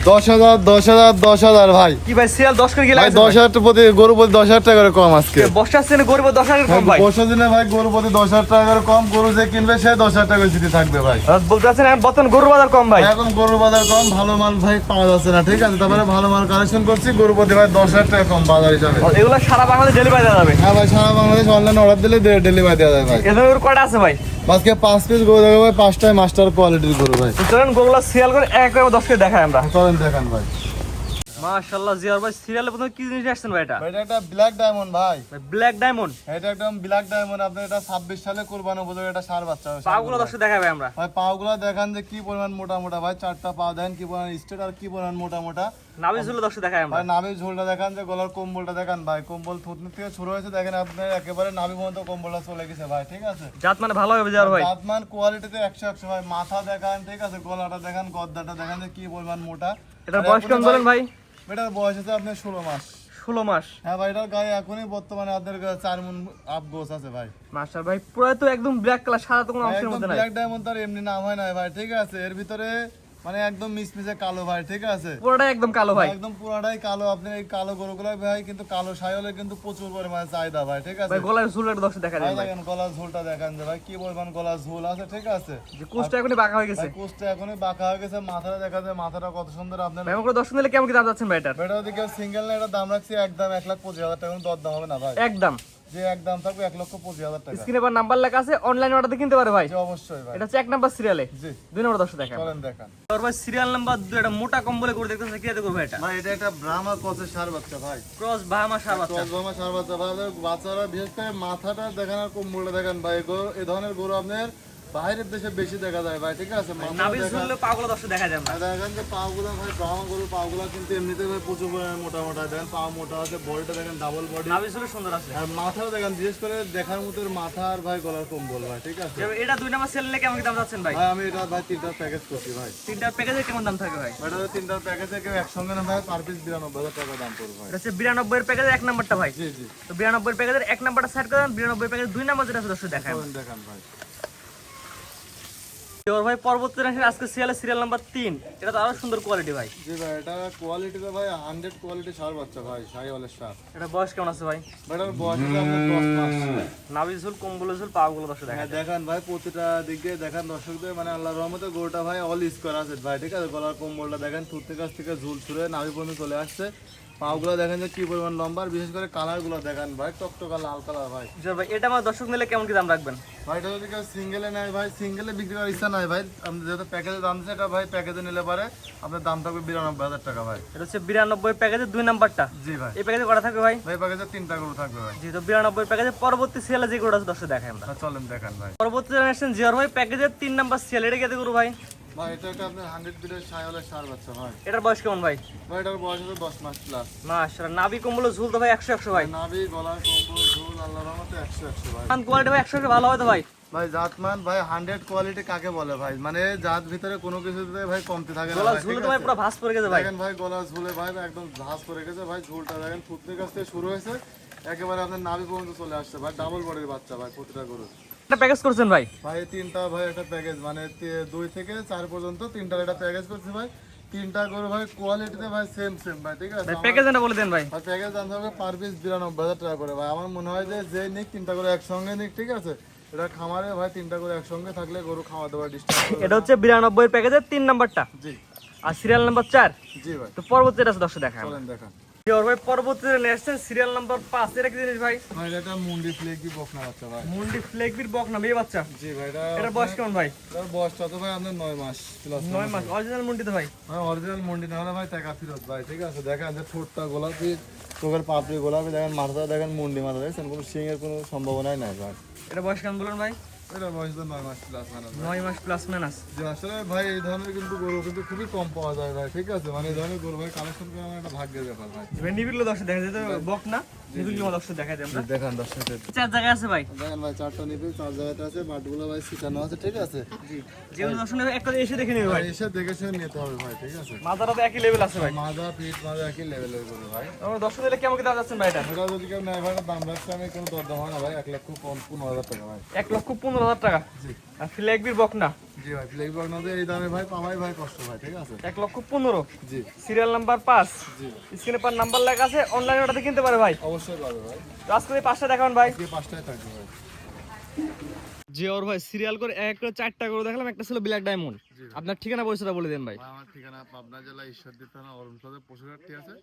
10,000 10,000 10,000 ভাই। কি ভাই সিরিয়াল 10 করে গেলে ভাই 10,000 টাকা প্রতি গরু প্রতি 10,000 টাকা করে কম আজকে। বর্ষার সিজনে গরু 10,000 কম ভাই। বর্ষার দিনে ভাই গরু প্রতি 10,000 টাকা করে কম, গরু যে কিনবে সে 10,000 টাকা জিতে থাকবে ভাই। বলতে আছেন বর্তমান গরুর বাজার কম ভাই। এখন গরুর বাজার কম, ভালো মাল ভাই পাওয়া যাচ্ছে না, ঠিক আছে। তারপরে ভালো মাল কালেকশন করছি, গরু প্রতি ভাই 10,000 টাকা কম বাজার হিসাবে। এগুলো সারা বাংলাদেশ ডেলিভারি দেওয়া যাবে? হ্যাঁ ভাই, সারা বাংলাদেশ অনলাইন অর্ডার দিলে ডেলিভারি দেওয়া যায় ভাই। এদের কয়টা আছে ভাই? আজকে 5 পিস গরু দেখাবো ভাই, 5টাই মাস্টার কোয়ালিটির গরু ভাই। চলেন গরুগুলো সিরিয়াল করে এক করে 10 করে দেখাই আমরা। চলেন দেখান ভাই। মাশাআল্লাহ জিয়ার ভাই সিরিয়ালে প্রথমে কি জিনিস আসছেন ভাই? এটা এটা একটা ব্ল্যাক ডায়মন্ড ভাই। Black diamond? এটা একদম ব্ল্যাক ডায়মন্ড। আপনার এটা 26 সালে কুরবানি উপযোগী একটা ষাঁড় বাচ্চা। পাগুলো 10 দেখাই ভাই আমরা। ভাই পাগুলো দেখান যে কি পরিমাণ মোটা মোটা ভাই, 4টা পা দেন কি পরিমাণ স্ট্রেট আর কি পরিমাণ মোটা মোটা। নাভি ঝুলে 10 দেখাই আমরা। ভাই নাভির ঝোলটা দেখান, যে গলার কম্বলটা দেখান ভাই। কম্বল থুতনি থেকে শুরু হয়েছে দেখেন আপনার, একেবারে নাভি পর্যন্ত কম্বলটা চলে গেছে ভাই, ঠিক আছে। জাত মানে ভালো হবে জিয়ার ভাই। জাত মান কোয়ালিটিতে 100 ভাই। মাথা দেখান, ঠিক আছে, গলাটা দেখান, গদ্দাটা দেখান যে কি পরিমাণ মোটা। এটার বয়স কেমন বলেন ভাই? এটার বয়স আছে আপনার 16 মাস। 16 মাস? হ্যাঁ ভাই, এটার গায়ে এখনই বর্তমানে আপনাদের 4 মণ আপ গোছ আছে ভাই। মাস্টার ভাই পুরো তো একদম ব্ল্যাক কালার, সাদা তো কোনো অংশের মধ্যে নাই। ব্ল্যাক ডায়মন্ড তার এমনি নাম হয় না ভাই, ঠিক আছে। এর ভিতরে মানে একদম মিসমিসে কালো ভাই, ঠিক আছে। পুরোটাই একদম কালো ভাই? একদম পুরাটাই কালো। আপনি এই কালো গরুগুলো ভাই কিন্তু কালো সাইওয়ালের কিন্তু প্রচুর পরিমাণে চাহিদা ভাই, ঠিক আছে। ভাই গলার ঝুলটা 10 দেখা যায় ভাই। দেখেন গলার ঝোলটা দেখান যে ভাই কি পরিমাণ গলার ঝোল আছে, ঠিক আছে। যে কোষটা এখনই বাঁকা হয়ে গেছে। কোষটা এখনই বাঁকা হয়ে গেছে। মাথাটা দেখা যায়, মাথাটা কত সুন্দর আপনার। ভাই আমাকে 10 নিলে কেমন কি দাম যাচ্ছেন ভাই এটার? এটা যদি কেউ সিঙ্গেল না, এটা দাম রাখছি একদম 1,25,000 টাকা। দর দাম হবে না ভাই, একদম যে একদম থাকবে 1,25,000 টাকা। স্ক্রিনে পর নাম্বার লেখা আছে, অনলাইন অর্ডার দিয়ে কিনতে পারে ভাই। জি অবশ্যই ভাই। এটা হচ্ছে 1 নাম্বার সিরিয়ালে। জি 2 নাম্বার 10 দেখা। চলেন দেখান। তোর ভাই সিরিয়াল নাম্বার 2 এটা মোটা কম্বলে করে দেখতেছে কি দেখো ভাই? এটা ভাই এটা একটা ব্রাহ্মা ক্রসের ষাঁড় বাচ্চা ভাই। ক্রস বাহামা ষাঁড় বাচ্চা। ক্রস ব্রাহ্মা ষাঁড় বাচ্চা ভাই। বাচ্চারা বিশেষ করে মাথাটা দেখান আর কম্বলটা দেখান ভাই। এই ধরনের গরু আপনার বাইরের দেশে বেশি দেখা যায় ভাই, ঠিক আছে। নাভি ঝুললে পাগুলো 10 দেখা যায় না। দেখেন যে পাগুলো ভাই, ব্রাহ্মা গরুর পাগুলো কিন্তু এমনিতে ভাই প্রচুর পরিমাণে মোটা মোটা। দেখেন পা মোটা আছে, বডিটা দেখেন ডাবল বডি। নাভি ঝুলে সুন্দর আছে। আর মাথাও দেখেন, বিশেষ করে দেখার মতো মাথা আর ভাই গলার কম্বল ভাই, ঠিক আছে। এটা 2 নাম্বার সেল নিলে কেমন কি দাম যাচ্ছেন ভাই? ভাই আমি এটা ভাই 3টা প্যাকেজ করছি ভাই। 3টার প্যাকেজে কেমন দাম থাকে ভাই? এটা 3টার প্যাকেজে কেউ একসঙ্গে না ভাই, পার পিস 92,000 টাকা দাম পড়বে ভাই। এটা হচ্ছে 92 এর প্যাকেজে 1 নাম্বারটা ভাই। জি জি। তো 92 এর প্যাকেজের 1 নাম্বারটা সেট করে দেন, 92 এর প্যাকেজে 2 নাম্বার যেটা আছে 10 দেখায়। দেখান ভাই। তোর ভাই পরবর্তী রাশি আজকে সিরিয়াল নাম্বার 3। এটা তো আরো সুন্দর কোয়ালিটি ভাই। জি ভাই, এটা কোয়ালিটিতে ভাই 100 কোয়ালিটি ষাঁড় বাচ্চা ভাই, সাইওয়ালের ষাঁড়। এটা বয়স কেমন আছে ভাই? ভাই এটার বয়স হচ্ছে আপনার 10 মাস। নাভি ঝুল, কম্বল ঝুল, পাগুলো 10 দেখায়। হ্যাঁ দেখান ভাই, প্রতিটা দিকে দেখান দর্শকদের। মানে আল্লাহর রহমতে গরুটা ভাই অল স্কোয়ার আছে ভাই, ঠিক আছে। গলার কম্বলটা দেখেন, থুতনি কাছ থেকে ঝুল ছুঁড়ে নাভি পর্যন্ত চলে আসছে। পাগুলো দেখেন যে কি পরিমাণ লম্বা, আর বিশেষ করে কালার গুলো দেখেন ভাই, টকটকা লাল কালার ভাই। ভাই এটা আমার দর্শক নিলে কেমন কি দাম রাখবেন ভাই? এটা যদি কেউ সিঙ্গেলে নেয় ভাই, সিঙ্গেলে বিক্রি করার ইচ্ছা নাই ভাই, আপনি যেহেতু প্যাকেজে দাম দিচ্ছে, এটা ভাই প্যাকেজে নিলে পারে আপনার দাম থাকবে 92,000 টাকা ভাই। এটা হচ্ছে 92 প্যাকেজে 2 নাম্বারটা। জি ভাই। এই প্যাকেজে কটা থাকবে ভাই? ভাই প্যাকেজে 3টা গরু থাকবে ভাই। জি, তো 92 প্যাকেজে পরবর্তী সিরিয়ালে যে গরুটা আছে 10 দেখাই আমরা। চলেন দেখান ভাই। পরবর্তী জেনারেশন জিওর ভাই প্যাকেজের 3 নাম্বার সিরিয়াল। এটা কেটে গরু ভাই? ভাই এটা একটা আপনার 100 বিটের সাইওয়ালের ষাঁড় বাচ্চা ভাই। এটার বয়স কেমন ভাই? ভাই এটার বয়স হচ্ছে 10 মাস প্লাস। মাশাআল্লাহ, নাভি কম্বল ঝুল তো ভাই 100 ভাই। নাভি, গলার কম্বল, ঝোল আল্লাহর রহমতে 100 ভাই। মান কোয়ালিটি ভাই 100 ভালো হয় তো ভাই? ভাই জাতমান ভাই 100 কোয়ালিটি কাকে বলে ভাই? মানে জাত ভিতরে কোনো কিছুতে ভাই কমতি থাকে না গলা ভাই, ঝুল ঠিক তো ভাই আছে? পুরো ভাঁজ পড়ে গেছে ভাই। দেখেন ভাই গলা ঝুলে ভাই একদম ভাঁজ পড়ে গেছে ভাই। ঝুলটা দেখেন থুতনির কাছ থেকে শুরু হয়েছে, একেবারে আপনার নাভি পর্যন্ত চলে আসছে ভাই। ডাবল বডির বাচ্চা ভাই প্রতিটা গরু। এটা প্যাকেজ করছেন ভাই? ভাই 3টা ভাই একটা প্যাকেজ, মানে 2 থেকে 4 পর্যন্ত 3টার একটা প্যাকেজ করছি ভাই। 3টা গরু ভাই কোয়ালিটিতে ভাই সেম ভাই, ঠিক আছে। ভাই প্যাকেজ না বলে দেন ভাই। আর প্যাকেজ দাম হবে পার পিস 92,000 টাকা করে ভাই। আমার মনে হয় যে নিক 3টা করে একসঙ্গে নিক, ঠিক আছে। এটা খামারে ভাই 3টা করে একসঙ্গে থাকলে গরু খাওয়া দাওয়া ডিস্টার্ব করবে। এটা হচ্ছে 92 এর প্যাকেজের 3 নাম্বারটা। জি আর সিরিয়াল নাম্বার 4। জি ভাই। তো পরবর্তী এটা 10 দেখাই আমরা। চলেন দেখান। জিওর ভাই পরবর্তী নেক্সট সিরিয়াল নাম্বার 5। এটা কি জিনিস ভাই? ভাই এটা মুন্ডি ফ্লেগি বকনা বাচ্চা ভাই। মুন্ডি ফ্লেগবির বক না মেয়ে বাচ্চা? জি ভাই। এটার বয়স কেমন ভাই? এটার বয়সটা তো ভাই আপনার 9 মাস প্লাস। 9 মাস অরিজিনাল মুন্ডি তো ভাই? ভাই অরিজিনাল মুন্ডি না হলে ভাই টাকা ফেরত ভাই, ঠিক আছে। দেখেন যে ঠোঁটটা গোলাপি, চোখের পাপড়ি গোলাপি, দেখেন মাথাটা দেখেন মুন্ডি মাথা, দেখছেন কোনো সিং এর কোনো সম্ভাবনাই নাই ভাই। এটা বয়স কেমন বলুন ভাই? এটার বয়স তো 9 মাস প্লাস মানে 9 মাস প্লাস মাইনাস। যে আসলে ভাই এই ধরনের কিন্তু গরু কিন্তু খুবই কম পাওয়া যায় ভাই, ঠিক আছে। মানে এই ধরনের গরু ভাই কালেকশন করা আমার একটা ভাগ্যের ব্যাপার ভাই। ভাই নিবিড় দর্শক দেখা যায় তো বক না, নিবিড় দর্শক দেখা যায় আমরা। দেখান দর্শকদের। 4 জায়গা আছে ভাই। দেখেন ভাই 4টা নিবি, 4 জায়গাতে আছে, বাটগুলো ভাই শিখানো আছে, ঠিক আছে। জি, যেগুলো দর্শক নেবে একটা এসে দেখে নেবে ভাই। এসে দেখে শুনে নিতে হবে ভাই, ঠিক আছে। মাথাটা তো একই লেভেল আছে ভাই। মাজা পিঠ মাজা একই লেভেলের গরু ভাই। আমরা দর্শক দিলে কেমন কি দাম যাচ্ছেন ভাই এটা? এটা যদি কেউ নেয় ভাই দাম রাখছে আমি কোনো দরদাম হয় না ভাই। 1,15,000 টাকা ভাই। 1,15,000 15,000 টাকা। জি আর ফ্ল্যাগবির বকনা জি ভাই, ফ্লেক বাগনাতে এই দামে ভাই পাওয়াই ভাই কষ্ট ভাই, ঠিক আছে। 1,15,000, জি সিরিয়াল নাম্বার 5, জি স্ক্রিনে পার নাম্বার লেখা আছে, অনলাইনে ওটাতে কিনতে পারে ভাই। অবশ্যই পাবে ভাই, তো আজকে এই 5টা দেখাবেন ভাই। আজকে 5টায় থাকবে ভাই। জি ওর ভাই সিরিয়াল করে এক করে 4টা করে দেখালাম, একটা ছিল ব্ল্যাক ডায়মন্ড। জি ভাই। আপনার ঠিকানা পরিচয়টা বলে দেন ভাই। ভাই আমার ঠিকানা পাবনা জেলা ঈশ্বরদী থানা অরুণসদের পশুহাটটি আছে,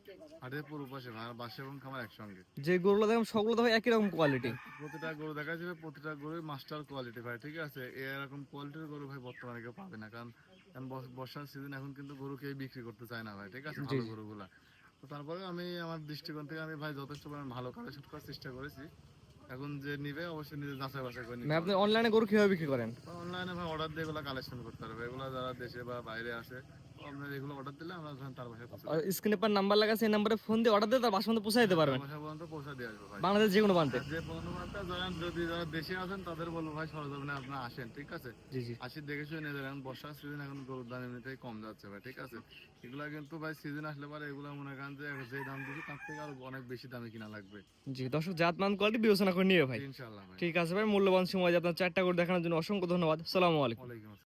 হাটের পুরো পাশে ভাই, আমার বাসা এবং খামার একসঙ্গে। যে গরুগুলো দেখলাম সবগুলো তো ভাই একই রকম কোয়ালিটি। প্রতিটা গরু দেখা যাবে, প্রতিটা গরুই মাস্টার কোয়ালিটি ভাই, ঠিক আছে। এরকম কোয়ালিটির গরু ভাই বর্তমানে কেউ পাবে না, কারণ এখন বর্ষার সিজন, এখন কিন্তু গরু কেউ বিক্রি করতে চায় না ভাই, ঠিক আছে, ভালো গরুগুলা। তো তারপরে আমি আমার দৃষ্টিকোণ থেকে আমি ভাই যথেষ্ট পরিমাণ ভালো কালেকশন করার চেষ্টা করেছি। এখন যে নিবে অবশ্যই নিজে যাচাই বাছাই করে ভাই নিবে। আপনি অনলাইনে গরু কিভাবে বিক্রি করেন? অনলাইনে ভাই অর্ডার দিয়ে এগুলো কালেকশন করতে পারবে, এগুলো যারা দেশে বা বাইরে আছে, তো আপনার এগুলো অর্ডার দিলে আমরা ধরেন তার বাসায় পৌঁছে আর স্ক্রিনে পার নাম্বার লেখা আছে, এই নাম্বারে ফোন দিয়ে অর্ডার দিয়ে তার বাসা পর্যন্ত পৌঁছে দিতে পারবেন, বাসা পর্যন্ত পৌঁছে দিয়ে আসবো ভাই। বাংলাদেশ যে কোনো প্রান্তে। আর যে বন্ধুবান্ধব যারা যদি যারা দেশে আছেন তাদের বলবো ভাই সরজমিনে আপনারা আসেন, ঠিক আছে। জি জি আসি দেখে শুনে নিয়ে যাবেন, বর্ষার সিজন এখন গরুর দাম এমনিতেই কম যাচ্ছে ভাই, ঠিক আছে। এগুলা কিন্তু ভাই সিজন আসলে পরে এগুলো মনে করেন যে যে দাম দিচ্ছি তার থেকে আরো অনেক বেশি দামে কিনা লাগবে, জি। দর্শক জাতমান কোয়ালিটি বিবেচনা করে নিয়ে ভাই। ইনশাআল্লাহ ভাই। ঠিক আছে ভাই, মূল্যবান সময় দিয়ে আপনার 4টা করে দেখানোর জন্য অসংখ্য ধন্যবাদ। আসসালামু আলাইকুম। ওয়ালাইকুম আসসালাম।